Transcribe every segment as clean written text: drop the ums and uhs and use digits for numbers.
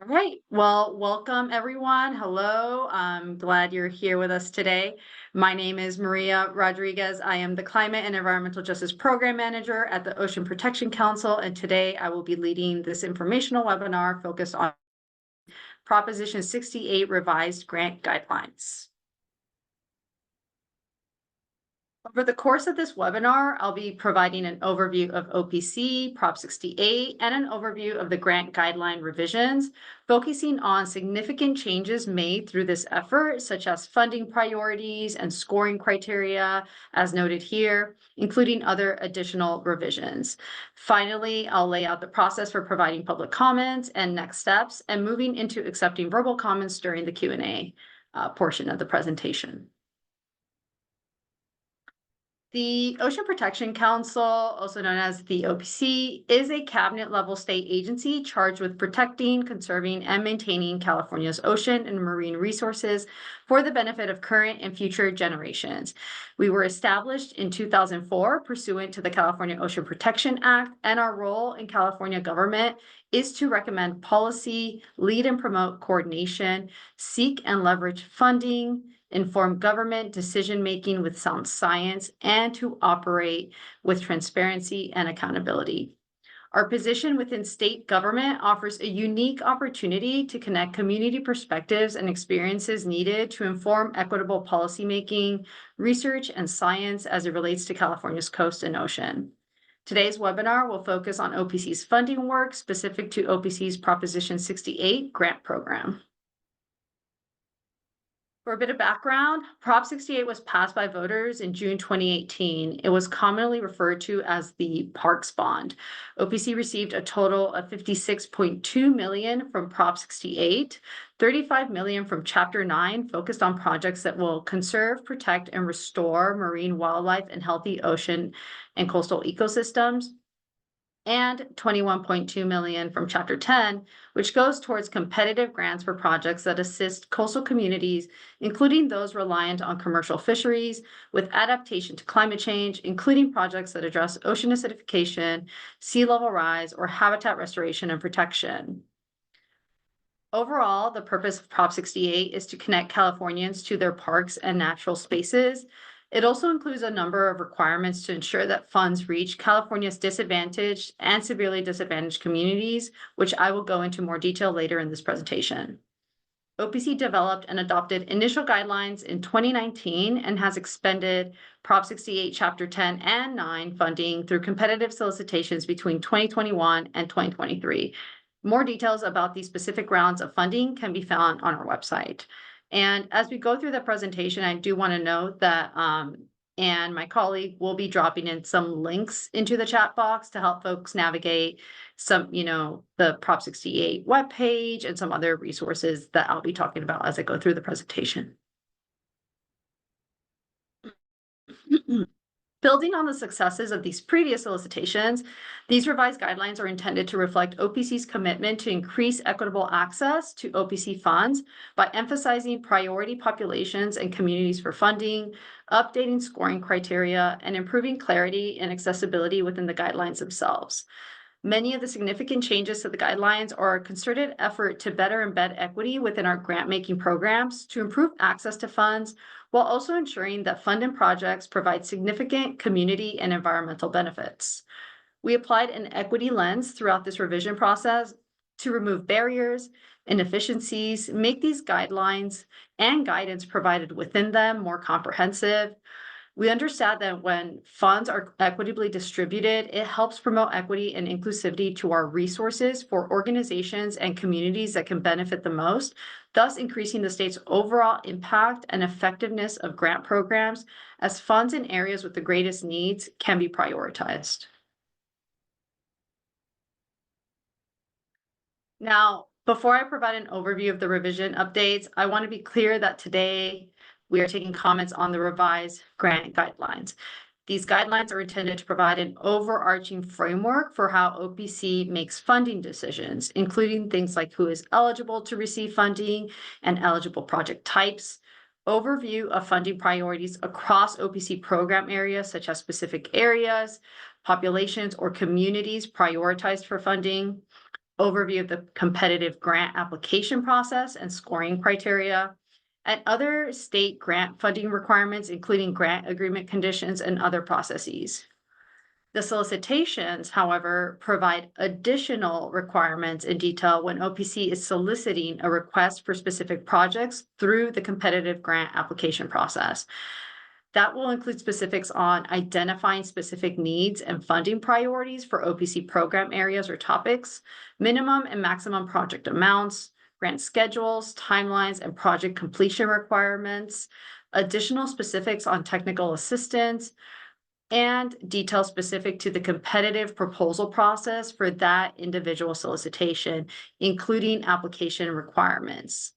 All right. Well, welcome everyone. Hello. I'm glad you're here with us today. My name is Maria Rodriguez. I am the Climate and Environmental Justice Program Manager at the Ocean Protection Council, and today I will be leading this informational webinar focused on Proposition 68 Revised Grant Guidelines. Over the course of this webinar, I'll be providing an overview of OPC, Prop 68, and an overview of the grant guideline revisions, focusing on significant changes made through this effort, such as funding priorities and scoring criteria, as noted here, including other additional revisions. Finally, I'll lay out the process for providing public comments and next steps, and moving into accepting verbal comments during the Q&A portion of the presentation. The Ocean Protection Council, also known as the OPC, is a cabinet-level state agency charged with protecting, conserving, and maintaining California's ocean and marine resources for the benefit of current and future generations. We were established in 2004 pursuant to the California Ocean Protection Act, and our role in California government is to recommend policy, lead and promote coordination, seek and leverage funding, inform government decision-making with sound science, and to operate with transparency and accountability. Our position within state government offers a unique opportunity to connect community perspectives and experiences needed to inform equitable policymaking, research, and science as it relates to California's coast and ocean. Today's webinar will focus on OPC's funding work specific to OPC's Proposition 68 grant program. For a bit of background, Prop 68 was passed by voters in June 2018. It was commonly referred to as the Parks Bond. OPC received a total of $56.2 million from Prop 68, $35 million from Chapter 9, focused on projects that will conserve, protect, and restore marine wildlife and healthy ocean and coastal ecosystems, and $21.2 million from Chapter 10, which goes towards competitive grants for projects that assist coastal communities, including those reliant on commercial fisheries, with adaptation to climate change, including projects that address ocean acidification, sea level rise, or habitat restoration and protection. Overall, the purpose of Prop 68 is to connect Californians to their parks and natural spaces. It also includes a number of requirements to ensure that funds reach California's disadvantaged and severely disadvantaged communities, which I will go into more detail later in this presentation. OPC developed and adopted initial guidelines in 2019 and has expended Prop 68 Chapter 10 and 9 funding through competitive solicitations between 2021 and 2023. More details about these specific rounds of funding can be found on our website. And as we go through the presentation, I do want to note that Anne, my colleague, will be dropping in some links into the chat box to help folks navigate some, the Prop 68 webpage and some other resources that I'll be talking about as I go through the presentation. Building on the successes of these previous solicitations, these revised guidelines are intended to reflect OPC's commitment to increase equitable access to OPC funds by emphasizing priority populations and communities for funding, updating scoring criteria, and improving clarity and accessibility within the guidelines themselves. Many of the significant changes to the guidelines are a concerted effort to better embed equity within our grant-making programs to improve access to funds, while also ensuring that funded projects provide significant community and environmental benefits. We applied an equity lens throughout this revision process to remove barriers, inefficiencies, make these guidelines and guidance provided within them more comprehensive. We understand that when funds are equitably distributed, it helps promote equity and inclusivity to our resources for organizations and communities that can benefit the most, thus increasing the state's overall impact and effectiveness of grant programs as funds in areas with the greatest needs can be prioritized. Now, before I provide an overview of the revision updates, I want to be clear that today we are taking comments on the revised grant guidelines. These guidelines are intended to provide an overarching framework for how OPC makes funding decisions, including things like who is eligible to receive funding and eligible project types, overview of funding priorities across OPC program areas, such as specific areas, populations, or communities prioritized for funding, overview of the competitive grant application process and scoring criteria, and other state grant funding requirements, including grant agreement conditions and other processes. The solicitations, however, provide additional requirements in detail when OPC is soliciting a request for specific projects through the competitive grant application process. That will include specifics on identifying specific needs and funding priorities for OPC program areas or topics, minimum and maximum project amounts, grant schedules, timelines, and project completion requirements, additional specifics on technical assistance, and details specific to the competitive proposal process for that individual solicitation, including application requirements.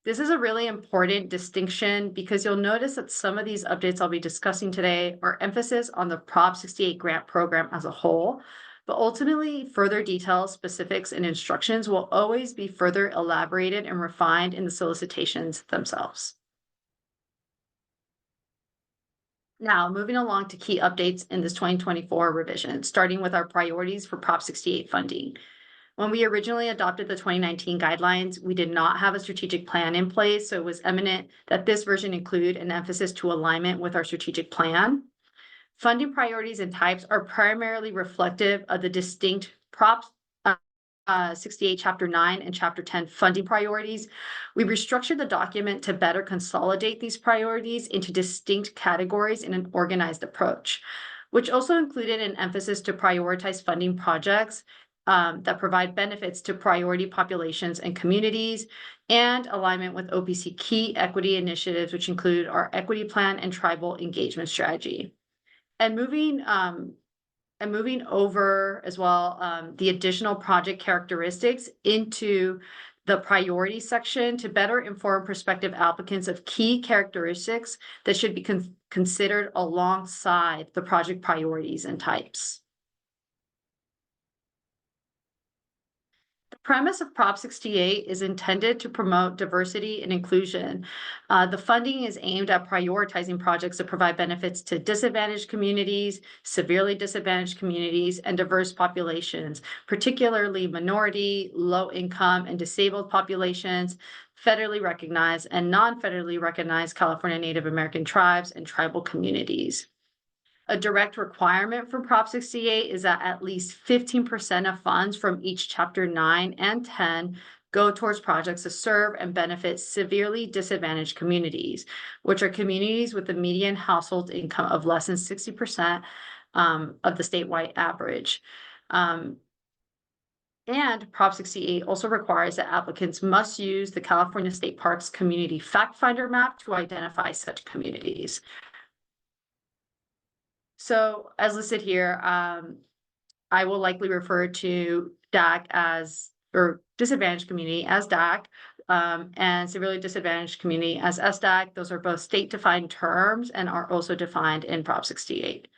This is a really important distinction because you'll notice that some of these updates I'll be discussing today are emphasis on the Prop 68 grant program as a whole, but ultimately further details, specifics, and instructions will always be further elaborated and refined in the solicitations themselves. Now, moving along to key updates in this 2024 revision, starting with our priorities for Prop 68 funding. When we originally adopted the 2019 guidelines, we did not have a strategic plan in place, so it was eminent that this version include an emphasis to alignment with our strategic plan. Funding priorities and types are primarily reflective of the distinct Prop 68 Chapter 9 and Chapter 10 funding priorities. We restructured the document to better consolidate these priorities into distinct categories in an organized approach, which also included an emphasis to prioritize funding projects that provide benefits to priority populations and communities, and alignment with OPC key equity initiatives, which include our equity plan and tribal engagement strategy. And moving over as well the additional project characteristics into the priority section to better inform prospective applicants of key characteristics that should be considered alongside the project priorities and types. The premise of Prop 68 is intended to promote diversity and inclusion. The funding is aimed at prioritizing projects that provide benefits to disadvantaged communities, severely disadvantaged communities, and diverse populations, particularly minority, low-income, and disabled populations, federally recognized and non-federally recognized California Native American tribes, and tribal communities. A direct requirement for Prop 68 is that at least 15% of funds from each Chapter 9 and 10 go towards projects to serve and benefit severely disadvantaged communities, which are communities with a median household income of less than 60% of the statewide average. And Prop 68 also requires that applicants must use the California State Parks Community Fact Finder map to identify such communities. So as listed here, I will likely refer to DAC as, or disadvantaged community as DAC, and severely disadvantaged community as SDAC. Those are both state-defined terms and are also defined in Prop 68.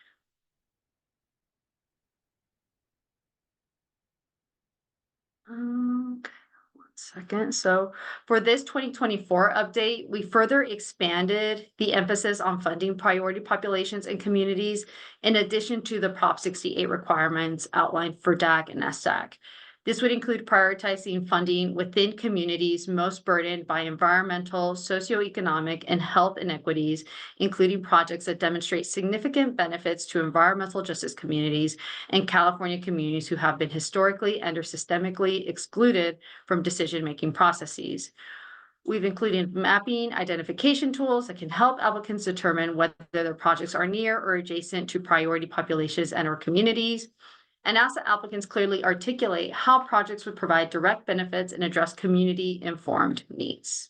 Second. So for this 2024 update, we further expanded the emphasis on funding priority populations and communities in addition to the Prop 68 requirements outlined for DAC and SDAC. This would include prioritizing funding within communities most burdened by environmental, socioeconomic, and health inequities, including projects that demonstrate significant benefits to environmental justice communities and California communities who have been historically and or systemically excluded from decision-making processes. We've included mapping identification tools that can help applicants determine whether their projects are near or adjacent to priority populations and or communities, and ask that applicants clearly articulate how projects would provide direct benefits and address community-informed needs.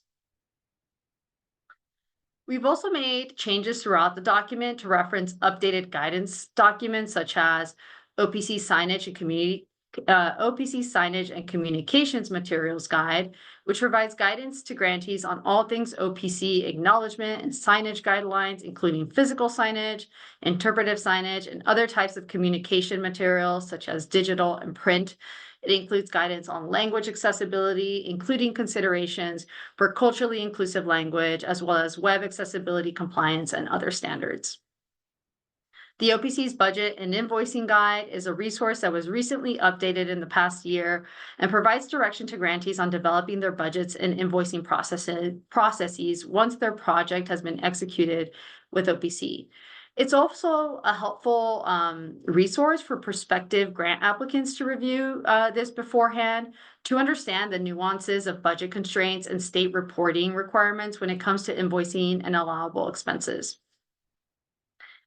We've also made changes throughout the document to reference updated guidance documents such as OPC signage and communications materials guide, which provides guidance to grantees on all things OPC acknowledgement and signage guidelines, including physical signage, interpretive signage, and other types of communication materials such as digital and print. It includes guidance on language accessibility, including considerations for culturally inclusive language, as well as web accessibility compliance and other standards. The OPC's Budget and Invoicing Guide is a resource that was recently updated in the past year and provides direction to grantees on developing their budgets and invoicing processes once their project has been executed with OPC. It's also a helpful resource for prospective grant applicants to review this beforehand to understand the nuances of budget constraints and state reporting requirements when it comes to invoicing and allowable expenses.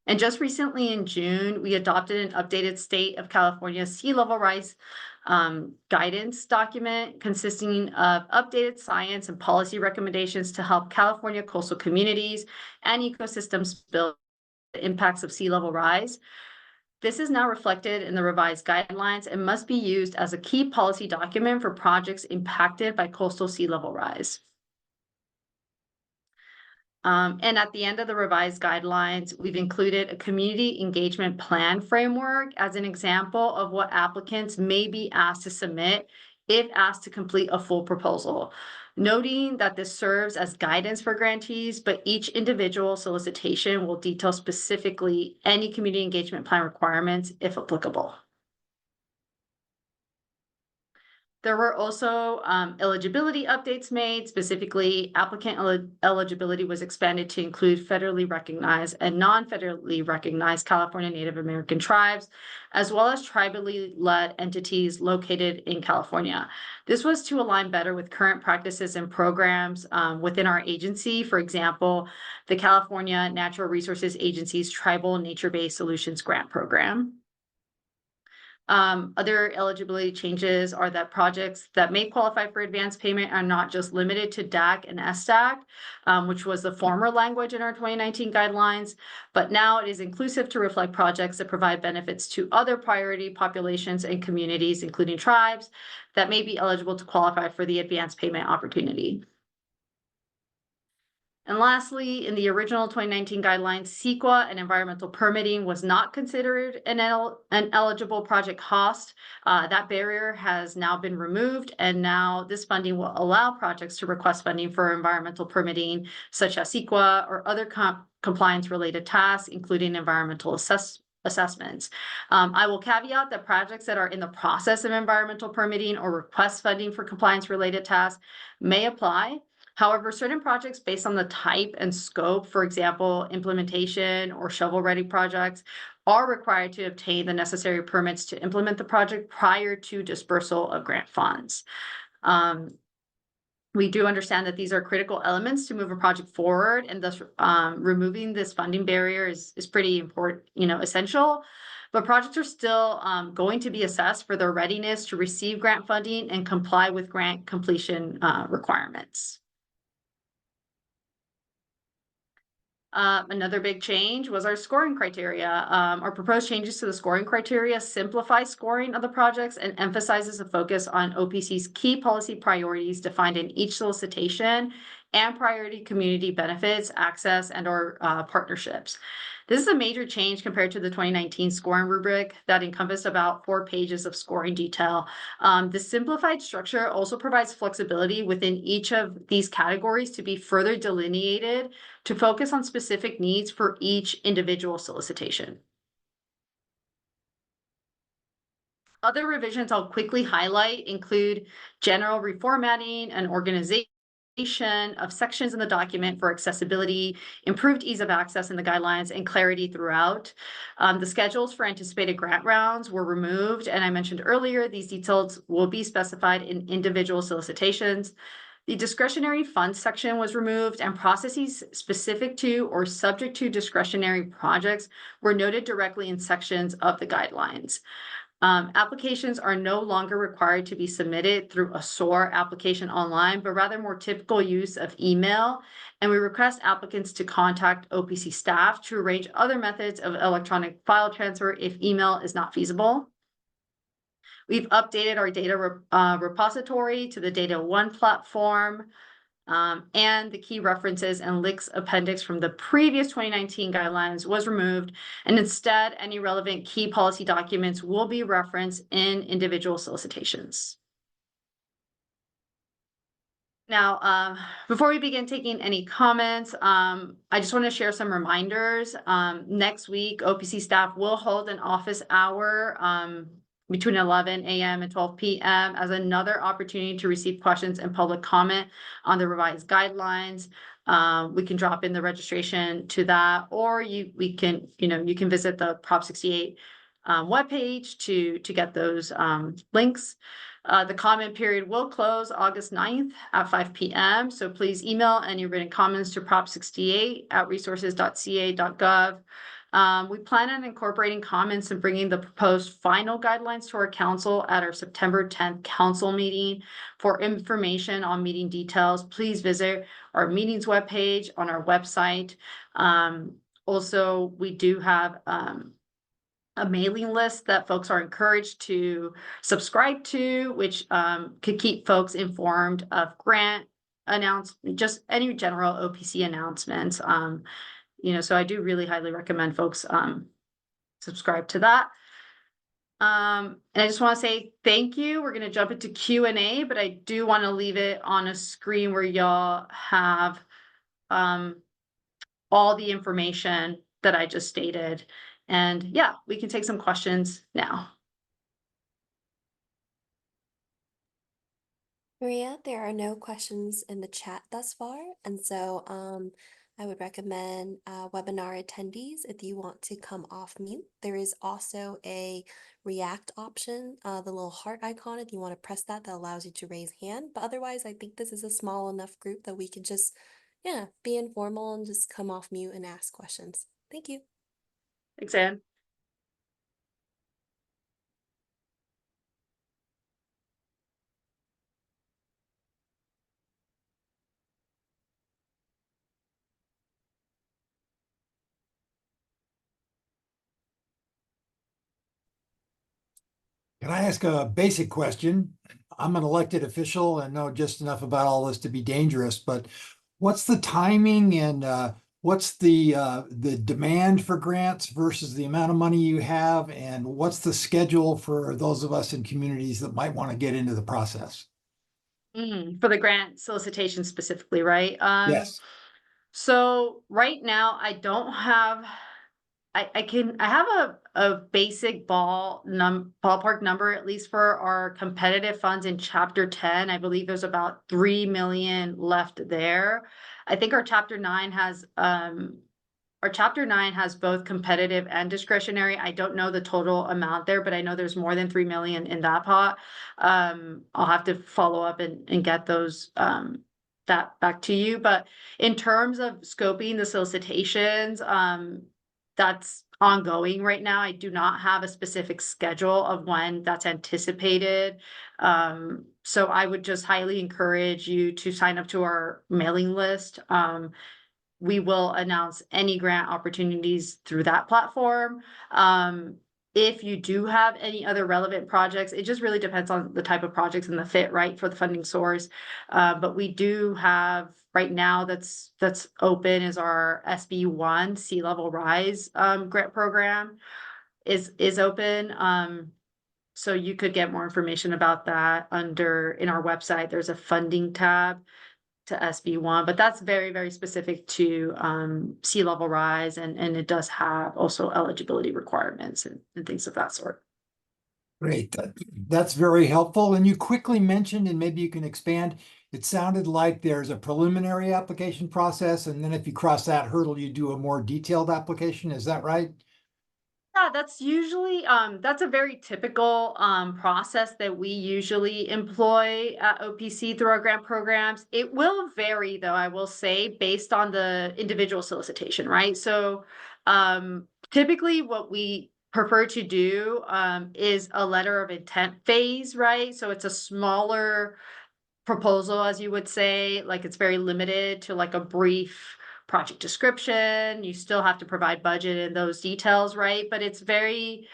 And just recently in June, we adopted an updated State of California sea level rise guidance document consisting of updated science and policy recommendations to help California coastal communities and ecosystems build the impacts of sea level rise. This is now reflected in the revised guidelines and must be used as a key policy document for projects impacted by coastal sea level rise. And at the end of the revised guidelines, we've included a community engagement plan framework as an example of what applicants may be asked to submit if asked to complete a full proposal, noting that this serves as guidance for grantees, but each individual solicitation will detail specifically any community engagement plan requirements if applicable. There were also eligibility updates made. Specifically, applicant eligibility was expanded to include federally recognized and non-federally recognized California Native American tribes, as well as tribally led entities located in California. This was to align better with current practices and programs within our agency. For example, the California Natural Resources Agency's Tribal Nature-Based Solutions Grant Program. Other eligibility changes are that projects that may qualify for advance payment are not just limited to DAC and SDAC, which was the former language in our 2019 guidelines, but now it is inclusive to reflect projects that provide benefits to other priority populations and communities, including tribes, that may be eligible to qualify for the advance payment opportunity. And lastly, in the original 2019 guidelines, CEQA and environmental permitting was not considered an eligible project cost. That barrier has now been removed, and now this funding will allow projects to request funding for environmental permitting, such as CEQA or other compliance-related tasks, including environmental assessments. I will caveat that projects that are in the process of environmental permitting or request funding for compliance-related tasks may apply. However, certain projects based on the type and scope, for example, implementation or shovel-ready projects, are required to obtain the necessary permits to implement the project prior to dispersal of grant funds. We do understand that these are critical elements to move a project forward, and thus removing this funding barrier is pretty important, essential. But projects are still going to be assessed for their readiness to receive grant funding and comply with grant completion requirements. Another big change was our scoring criteria. Our proposed changes to the scoring criteria simplify scoring of the projects and emphasizes a focus on OPC's key policy priorities defined in each solicitation and priority community benefits, access, and/or partnerships. This is a major change compared to the 2019 scoring rubric that encompassed about 4 pages of scoring detail. The simplified structure also provides flexibility within each of these categories to be further delineated to focus on specific needs for each individual solicitation. Other revisions I'll quickly highlight include general reformatting and organization of sections in the document for accessibility, improved ease of access in the guidelines, and clarity throughout. The schedules for anticipated grant rounds were removed, and I mentioned earlier, these details will be specified in individual solicitations. The discretionary funds section was removed, and processes specific to or subject to discretionary projects were noted directly in sections of the guidelines. Applications are no longer required to be submitted through a SOAR application online, but rather more typical use of email. And we request applicants to contact OPC staff to arrange other methods of electronic file transfer if email is not feasible. We've updated our data repository to the Data One platform. And the key references and links appendix from the previous 2019 guidelines was removed, and instead any relevant key policy documents will be referenced in individual solicitations. Now, before we begin taking any comments, I just want to share some reminders. Next week, OPC staff will hold an office hour between 11 a.m. and 12 p.m. as another opportunity to receive questions and public comment on the revised guidelines. We can drop in the registration to that, or you can visit the Prop 68 webpage to get those links. The comment period will close August 9th at 5 p.m. So please email any written comments to prop68@resources.ca.gov. We plan on incorporating comments and bringing the proposed final guidelines to our council at our September 10th council meeting. For information on meeting details, please visit our meetings webpage on our website. Also, we do have a mailing list that folks are encouraged to subscribe to, which could keep folks informed of grant just any general OPC announcements. So I do really highly recommend folks subscribe to that. And I just want to say thank you. We're going to jump into Q&A, but I do want to leave it on a screen where y'all have all the information that I just stated. And yeah, we can take some questions now. Maria, there are no questions in the chat thus far, and so I would recommend webinar attendees if you want to come off mute. There is also a react option, the little heart icon, if you want to press that, that allows you to raise hand. But otherwise, I think this is a small enough group that we could just, be informal and just come off mute and ask questions. Thank you. Thanks, Anne. Can I ask a basic question? I'm an elected official and know just enough about all this to be dangerous, but what's the timing and what's the demand for grants versus the amount of money you have, and what's the schedule for those of us in communities that might want to get into the process? For the grant solicitation specifically, right? Yes. So right now I don't have I have a basic ballpark number, at least for our competitive funds in chapter 10. I believe there's about 3 million left there. I think our chapter 9 has both competitive and discretionary. I don't know the total amount there, but I know there's more than 3 million in that pot. I'll have to follow up and get those that back to you. But in terms of scoping the solicitations, that's ongoing right now. I do not have a specific schedule of when that's anticipated. So I would just highly encourage you to sign up to our mailing list. We will announce any grant opportunities through that platform. If you do have any other relevant projects, it just really depends on the type of projects and the fit, right, for the funding source. But we do have right now that's open is our SB1 Sea Level Rise grant program is open. So you could get more information about that in our website. There's a funding tab to SB1, but that's very, very specific to sea level rise, and it does have also eligibility requirements and things of that sort. Great. That's very helpful. And you quickly mentioned, and maybe you can expand, it sounded like there's a preliminary application process, and then if you cross that hurdle, you do a more detailed application. Is that right? Yeah, that's usually that's a very typical process that we usually employ at OPC through our grant programs. It will vary though, I will say, based on the individual solicitation, right? So typically what we prefer to do is a letter of intent phase, right? So it's a smaller proposal, as you would say, like it's very limited to like a brief project description. You still have to provide budget and those details, right? But it's very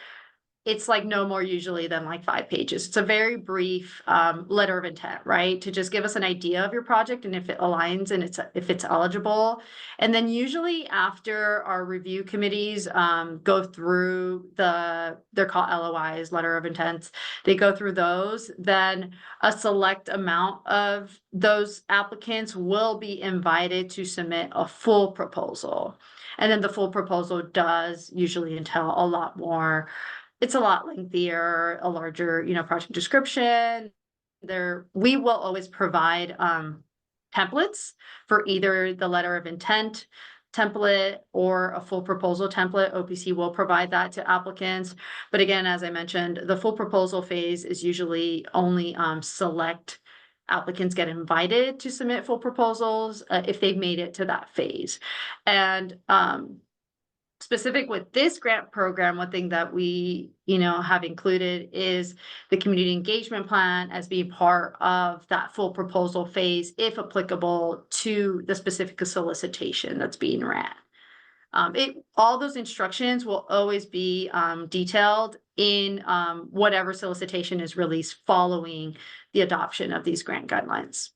it's like no more usually than like 5 pages. It's a very brief letter of intent, right? To just give us an idea of your project and if it aligns and if it's eligible. And then usually after our review committees go through they're called LOIs, letter of intents. They go through those, then a select amount of those applicants will be invited to submit a full proposal. And then the full proposal does usually entail a lot more. It's a lot lengthier, a larger, project description. We will always provide templates for either the letter of intent template or a full proposal template. OPC will provide that to applicants. But again, as I mentioned, the full proposal phase is usually only select applicants get invited to submit full proposals if they've made it to that phase. And specific with this grant program, one thing that we, have included is the community engagement plan as being part of that full proposal phase, if applicable to the specific solicitation that's being ran. All those instructions will always be detailed in whatever solicitation is released following the adoption of these grant guidelines.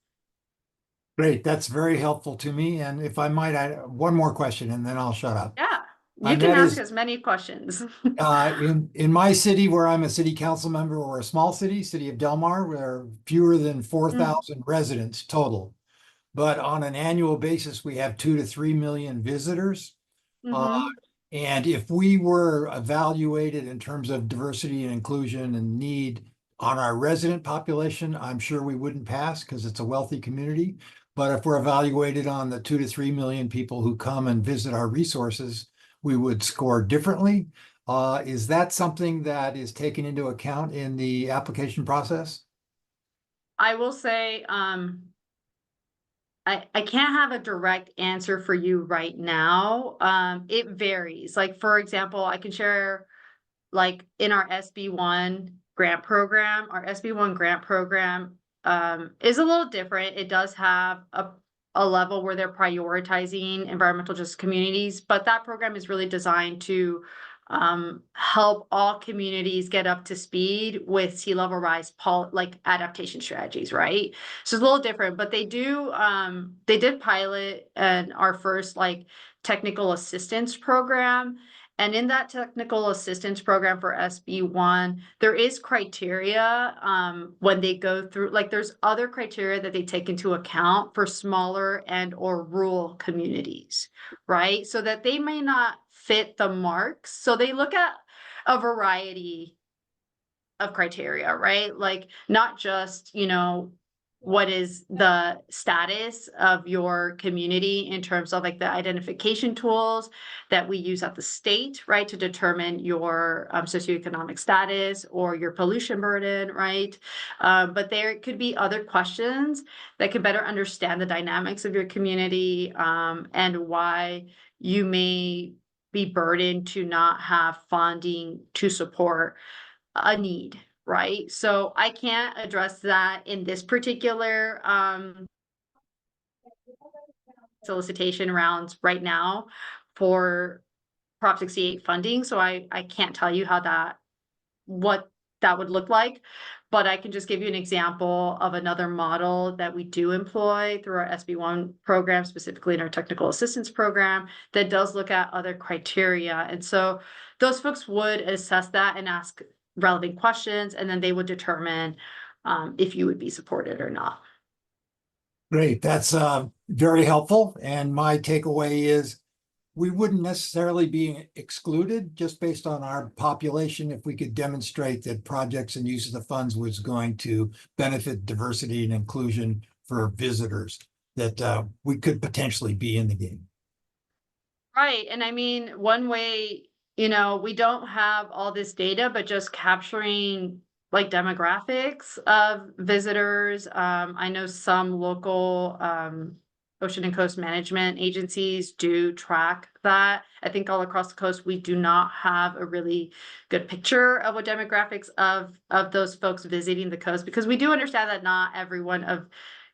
Great, that's very helpful to me. And if I might, one more question and then I'll shut up. Yeah, you And can that ask is, as many questions. in my city, where I'm a city council member, or a small city of Del Mar, where are fewer than 4,000 residents total. But on an annual basis, we have 2 to 3 million visitors. Mhm. And if we were evaluated in terms of diversity and inclusion and need on our resident population, I'm sure we wouldn't pass because it's a wealthy community. But if we're evaluated on the 2 to 3 million people who come and visit our resources, we would score differently. Is that something that is taken into account in the application process? I will say, I can't have a direct answer for you right now. It varies. Like, for example, I can share, like, in our SB1 grant program, our SB1 grant program is a little different. It does have a level where they're prioritizing environmental justice communities, but that program is really designed to help all communities get up to speed with sea level rise like adaptation strategies, right? So it's a little different, but they did pilot our first like technical assistance program. And in that technical assistance program for SB1, there is criteria when they go through, like there's other criteria that they take into account for smaller and or rural communities, right? So that they may not fit the marks. So they look at a variety of criteria, right? Like not just, what is the status of your community in terms of like the identification tools that we use at the state, right, to determine your socioeconomic status or your pollution burden, right? But there could be other questions that could better understand the dynamics of your community and why you may be burdened to not have funding to support a need, right? So I can't address that in this particular solicitation rounds right now for Prop 68 funding. So I can't tell you what that would look like, but I can just give you an example of another model that we do employ through our SB1 program, specifically in our technical assistance program, that does look at other criteria. And so those folks would assess that and ask relevant questions, and then they would determine if you would be supported or not. Great, that's very helpful. And my takeaway is we wouldn't necessarily be excluded just based on our population if we could demonstrate that projects and use of the funds was going to benefit diversity and inclusion for visitors, that we could potentially be in the game. Right. And I mean, one way, we don't have all this data, but just capturing like demographics of visitors. I know some local ocean and coast management agencies do track that. I think all across the coast, we do not have a really good picture of what demographics of those folks visiting the coast, because we do understand that not everyone of,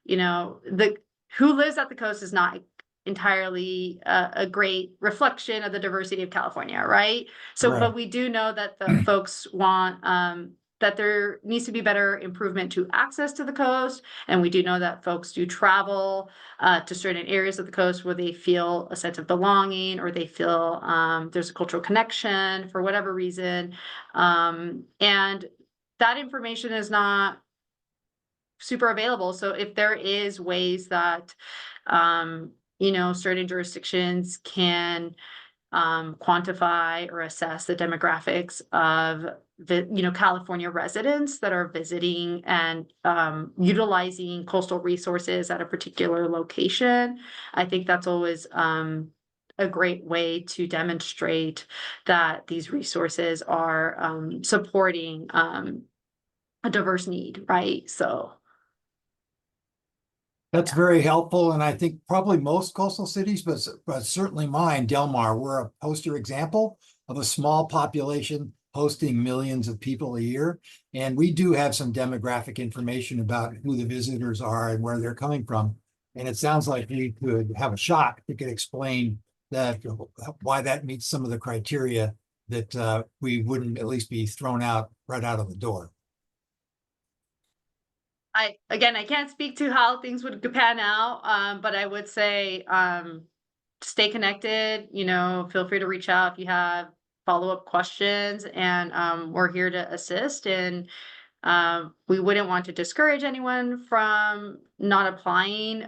who lives at the coast is not entirely a great reflection of the diversity of California, right? So, Right. but we do know that the folks want that there needs to be better improvement to access to the coast, and we do know that folks do travel to certain areas of the coast where they feel a sense of belonging, or they feel there's a cultural connection for whatever reason, and that information is not super available. So if there is ways that, certain jurisdictions can quantify or assess the demographics of California residents that are visiting and utilizing coastal resources at a particular location, I think that's always a great way to demonstrate that these resources are supporting a diverse need, right? So. That's very helpful, and I think probably most coastal cities, but certainly mine, Del Mar, we're a poster example of a small population hosting millions of people a year. And we do have some demographic information about who the visitors are and where they're coming from. And it sounds like we could have a shot. We could explain that, why that meets some of the criteria that we wouldn't at least be thrown out right out of the door. I can't speak to how things would pan out, but I would say stay connected, feel free to reach out if you have follow-up questions, and we're here to assist. And we wouldn't want to discourage anyone from not applying.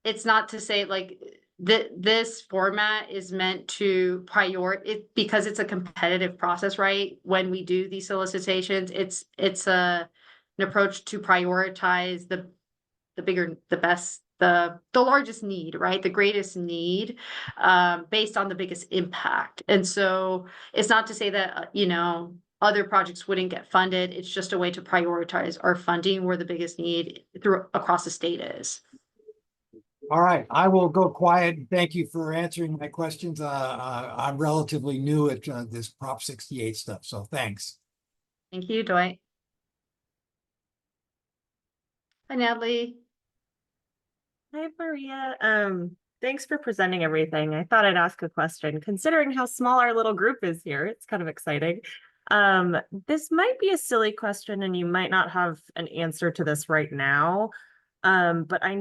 It's not to say like this format is meant to it because it's a competitive process, right? When we do these solicitations, it's an approach to prioritize the bigger, the best, the largest need, right? The greatest need, based on the biggest impact. And so it's not to say that, other projects wouldn't get funded. It's just a way to prioritize our funding where the biggest need across the state is. All right, I will go quiet. Thank you for answering my questions. I'm relatively new at this Prop 68 stuff, so thanks. Thank you, Dwight. Hi, Natalie. Hi, Maria. Thanks for presenting everything. I thought I'd ask a question. Considering how small our little group is here, it's kind of exciting. This might be a silly question, and you might not have an answer to this right now. But I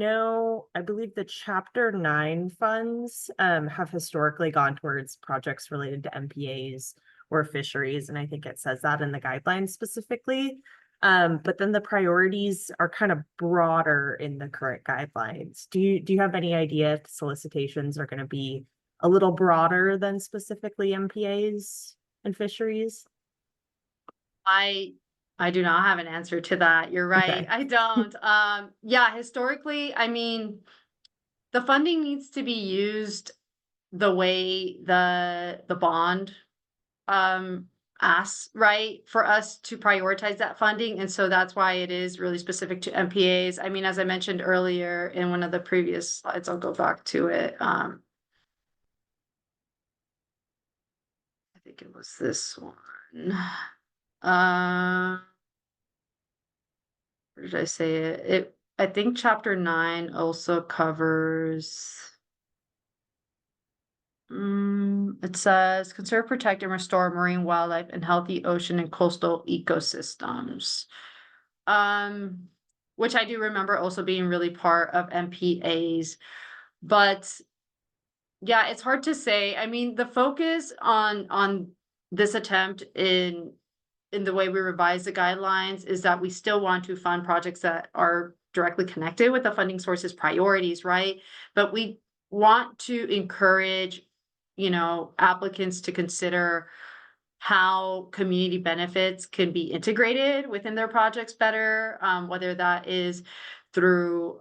believe the Chapter 9 funds have historically gone towards projects related to MPAs or fisheries, and I think it says that in the guidelines specifically. But then the priorities are kind of broader in the current guidelines. Do you have any idea if solicitations are going to be a little broader than specifically MPAs and fisheries? I do not have an answer to that. You're right. Okay. I don't. Yeah, historically, I mean, the funding needs to be used the way the bond asks, right, for us to prioritize that funding. And so that's why it is really specific to MPAs. I mean, as I mentioned earlier in one of the previous slides, I'll go back to it. I think it was this one. Where did I say it? I think Chapter 9 also covers. It says conserve, protect, and restore marine wildlife and healthy ocean and coastal ecosystems. Which I do remember also being really part of MPAs, but yeah, it's hard to say. I mean, the focus on this attempt in the way we revise the guidelines is that we still want to fund projects that are directly connected with the funding sources priorities, right? But we want to encourage, applicants to consider how community benefits can be integrated within their projects better, whether that is through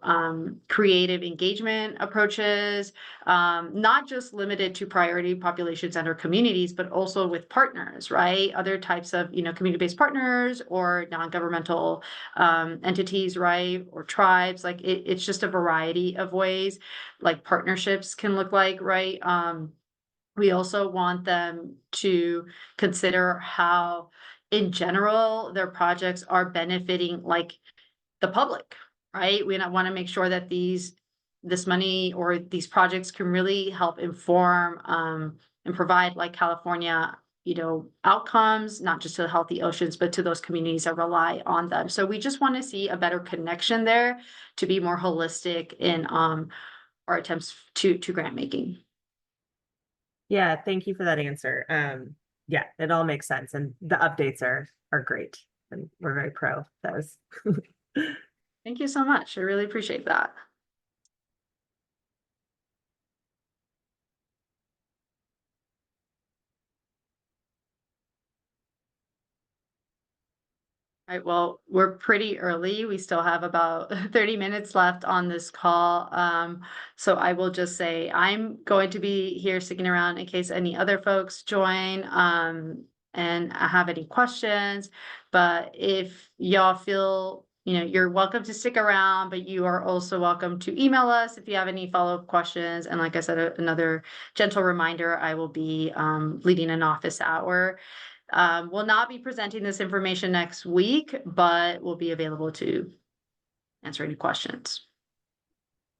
creative engagement approaches, not just limited to priority populations and or communities, but also with partners, right? Other types of, community-based partners or non-governmental entities, right? Or tribes, like it's just a variety of ways like partnerships can look like, right? We also want them to consider how, in general, their projects are benefiting like the public, right? We want to make sure that these this money or these projects can really help inform and provide like California, outcomes, not just to healthy oceans, but to those communities that rely on them. So we just want to see a better connection there to be more holistic in our attempts to grant making. Yeah, thank you for that answer. Yeah, it all makes sense, and the updates are great, and we're very pro those. Thank you so much. I really appreciate that. All right, well, we're pretty early. We still have about 30 minutes left on this call. So I will just say I'm going to be here sticking around in case any other folks join and have any questions. But if y'all feel, you're welcome to stick around, but you are also welcome to email us if you have any follow-up questions. And like I said, another gentle reminder, I will be leading an office hour. We'll not be presenting this information next week, but we'll be available to answer any questions.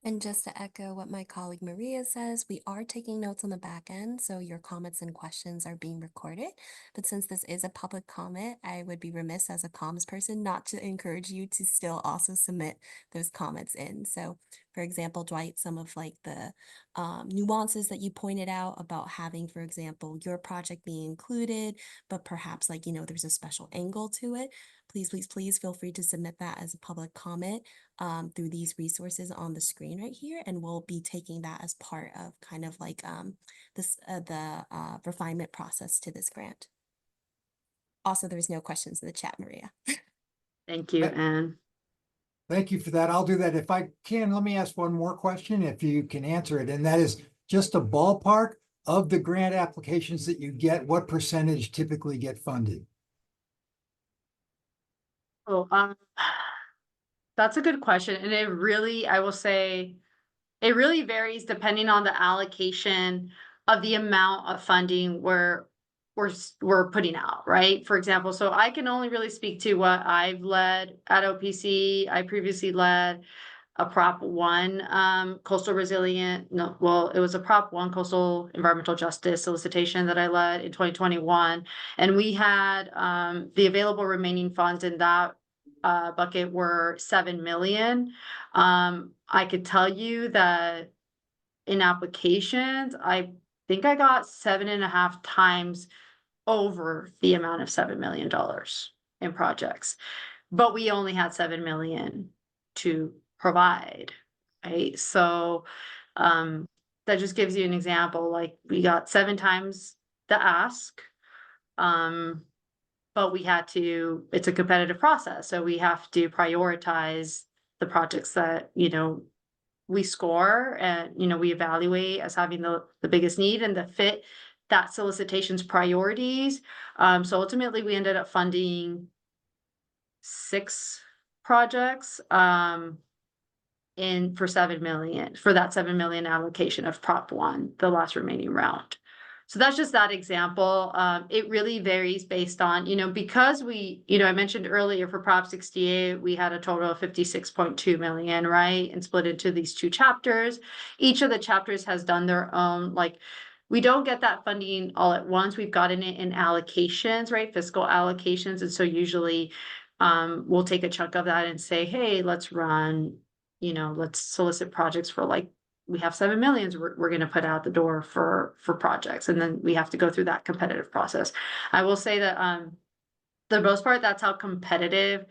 And just to echo what my colleague Maria says, we are taking notes on the back end, so your comments and questions are being recorded. But since this is a public comment, I would be remiss as a comms person not to encourage you to still also submit those comments in. So, for example, Dwight, some of like the nuances that you pointed out about having, for example, your project being included, but perhaps like, there's a special angle to it. Please, please, please feel free to submit that as a public comment through these resources on the screen right here, and we'll be taking that as part of kind of like the refinement process to this grant. Also, there's no questions in the chat, Maria. Thank you, Anne. Thank you for that. I'll do that. If I can, let me ask one more question, if you can answer it, and that is just a ballpark of the grant applications that you get, what percentage typically get funded? Oh, that's a good question. And I will say, it really varies depending on the allocation of the amount of funding we're putting out, right? For example, so I can only really speak to what I've led at OPC. I previously led a Prop 1 coastal resilient, no, well, it was a Prop 1 coastal environmental justice solicitation that I led in 2021. And we had the available remaining funds in that bucket were 7 million. I could tell you that in applications, I think I got 7.5 times over the amount of $7 million in projects, but we only had 7 million to provide, right? So that just gives you an example, like we got 7 times the ask, but it's a competitive process, so we have to prioritize the projects that, we score and, we evaluate as having the biggest need and that fit that solicitation's priorities. So ultimately we ended up funding 6 projects for 7 million, for that 7 million allocation of Prop 1, the last remaining round. So that's just that example. It really varies based on, because I mentioned earlier for Prop 68, we had a total of 56.2 million, right? And split into these 2 chapters. Each of the chapters has done their own, like, we don't get that funding all at once. We've gotten it in allocations, right? Fiscal allocations. And so usually we'll take a chunk of that and say, hey, let's solicit projects for like, we have 7 million we're going to put out the door for projects. And then we have to go through that competitive process. I will say that the most part, that's how competitive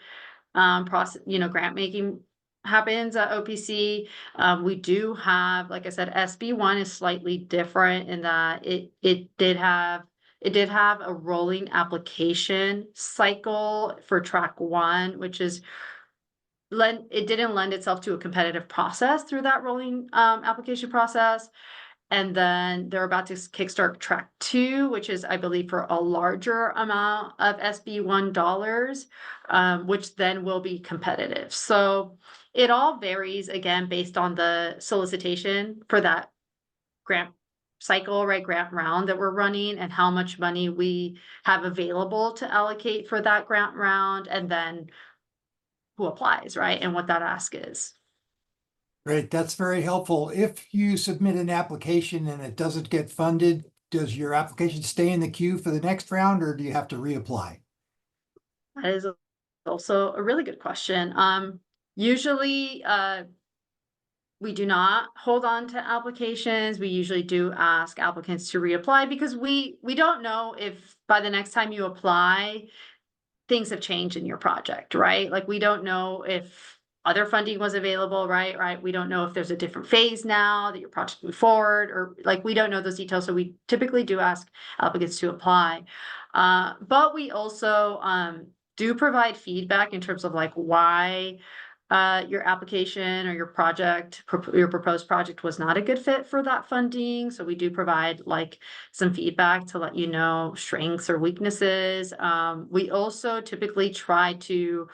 process, grant making happens at OPC. We do have, like I said, SB1 is slightly different in that it did have a rolling application cycle for track 1, which is it didn't lend itself to a competitive process through that rolling application process. And then they're about to kickstart track 2, which is, I believe, for a larger amount of SB1 dollars, which then will be competitive. So it all varies again based on the solicitation for that grant cycle, right? Grant round that we're running and how much money we have available to allocate for that grant round, and then who applies, right? And what that ask is. Great, that's very helpful. If you submit an application and it doesn't get funded, does your application stay in the queue for the next round, or do you have to reapply? That is also a really good question. Usually, we do not hold on to applications. We usually do ask applicants to reapply because we don't know if by the next time you apply, things have changed in your project, right? Like, we don't know if other funding was available, right? Right. We don't know if there's a different phase now that your project moved forward, or like, we don't know those details. So we typically do ask applicants to apply. But we also do provide feedback in terms of like why your application or your project, your proposed project was not a good fit for that funding. So we do provide like some feedback to let you know strengths or weaknesses. We also typically try to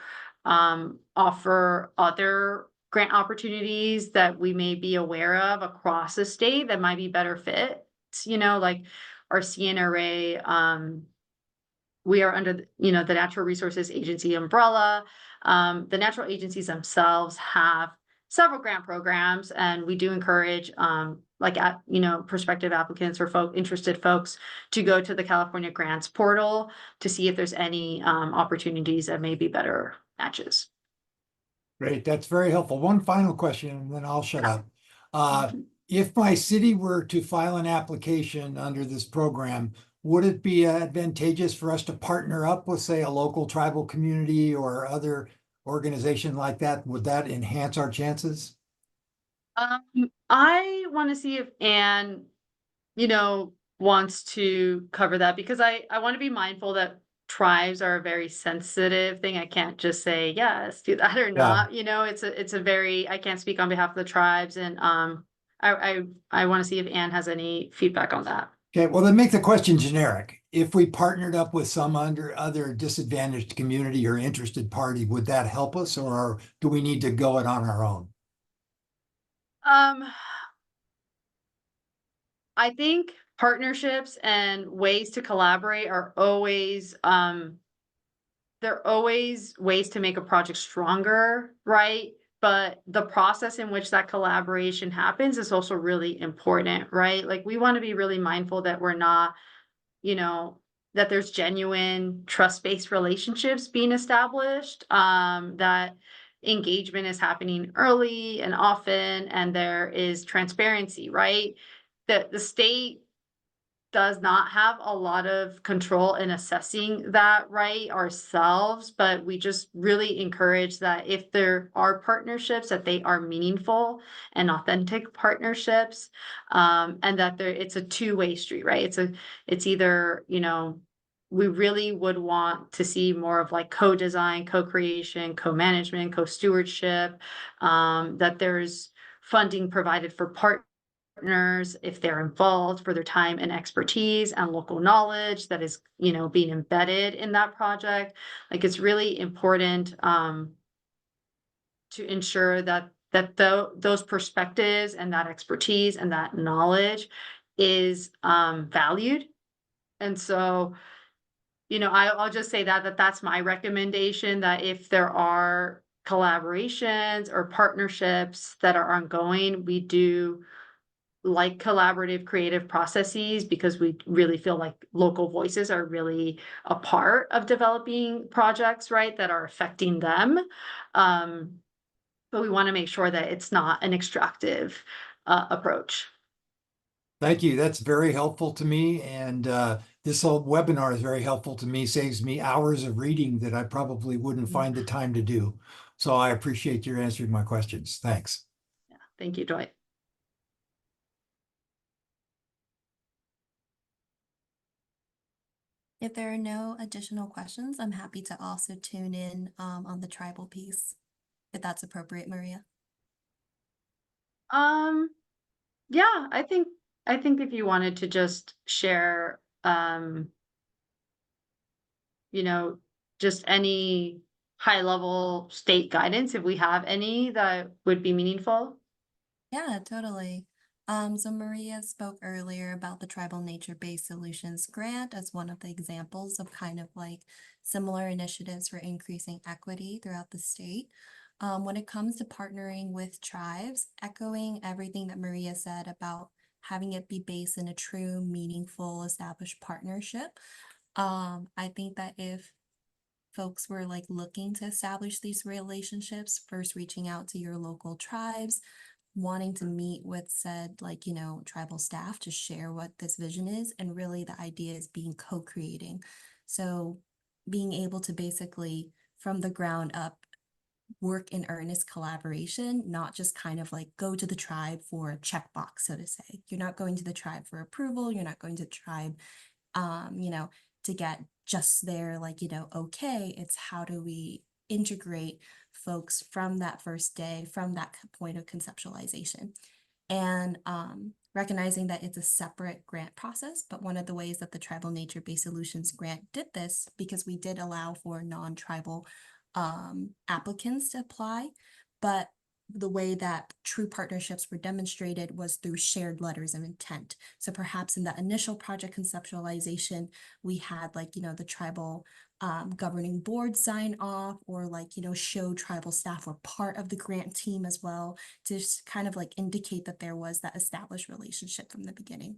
offer other grant opportunities that we may be aware of across the state that might be better fits, like our CNRA, we are under, the Natural Resources Agency umbrella. The natural agencies themselves have several grant programs, and we do encourage, prospective applicants or interested folks to go to the California Grants portal to see if there's any opportunities that may be better matches. Great, that's very helpful. One final question, and then I'll shut up. If my city were to file an application under this program, would it be advantageous for us to partner up with, say, a local tribal community or other organization like that? Would that enhance our chances? I want to see if Anne, wants to cover that, because I want to be mindful that tribes are a very sensitive thing. I can't just say, yes, do that or Yeah. not. It's a very, I can't speak on behalf of the tribes, and I want to see if Anne has any feedback on that. Okay, well, then make the question generic. If we partnered up with some other disadvantaged community or interested party, would that help us, or do we need to go it on our own? Um, I think partnerships and ways to collaborate are always, they're always ways to make a project stronger, right? But the process in which that collaboration happens is also really important, right? Like, we want to be really mindful that we're not, you know, that there's genuine trust-based relationships being established, that engagement is happening early and often, and there is transparency, right? That the state does not have a lot of control in assessing that, right, ourselves, but we just really encourage that if there are partnerships, that they are meaningful and authentic partnerships, and that it's a two-way street, right? It's either, we really would want to see more of like co-design, co-creation, co-management, co-stewardship, that there's funding provided for partners if they're involved, for their time and expertise and local knowledge that is, being embedded in that project. Like, it's really important to ensure that those perspectives and that expertise and that knowledge is valued. And so, I'll just say that's my recommendation, that if there are collaborations or partnerships that are ongoing, we do like collaborative creative processes, because we really feel like local voices are really a part of developing projects, right, that are affecting them. But we want to make sure that it's not an extractive approach. Thank you. That's very helpful to me. And this whole webinar is very helpful to me, saves me hours of reading that I probably wouldn't find the time to do. So I appreciate your answering my questions. Thanks. Yeah. Thank you, Dwight. If there are no additional questions, I'm happy to also tune in on the tribal piece, if that's appropriate, Maria. Yeah, I think if you wanted to just share, just any high level state guidance, if we have any, that would be meaningful. Yeah, totally. So Maria spoke earlier about the Tribal Nature-Based Solutions Grant as one of the examples of kind of like similar initiatives for increasing equity throughout the state. When it comes to partnering with tribes, echoing everything that Maria said about having it be based in a true, meaningful, established partnership. I think that if folks were like looking to establish these relationships, first reaching out to your local tribes, wanting to meet with said, like, you know, tribal staff to share what this vision is. And really the idea is being co-creating. So being able to basically from the ground up work in earnest collaboration, not just kind of like go to the tribe for a checkbox, so to say. You're not going to the tribe for approval. You're not going to the tribe, you know, to get just their like, you know, okay. It's how do we integrate folks from that first day, from that point of conceptualization. And recognizing that it's a separate grant process, but one of the ways that the Tribal Nature-Based Solutions Grant did this, because we did allow for non-tribal applicants to apply, but the way that true partnerships were demonstrated was through shared letters of intent. So perhaps in the initial project conceptualization, we had like, you know, the tribal governing board sign off, or like, you know, show tribal staff were part of the grant team as well, to just kind of like indicate that there was that established relationship from the beginning.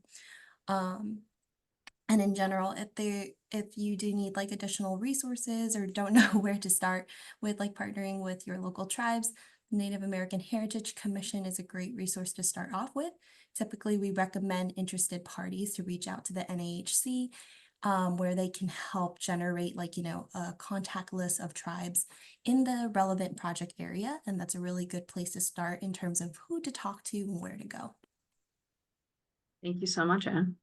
And in general, if you do need like additional resources or don't know where to start with like partnering with your local tribes, Native American Heritage Commission is a great resource to start off with. Typically, we recommend interested parties to reach out to the NAHC, where they can help generate like, you know, a contact list of tribes in the relevant project area. And that's a really good place to start in terms of who to talk to and where to go. Thank you so much, Anne.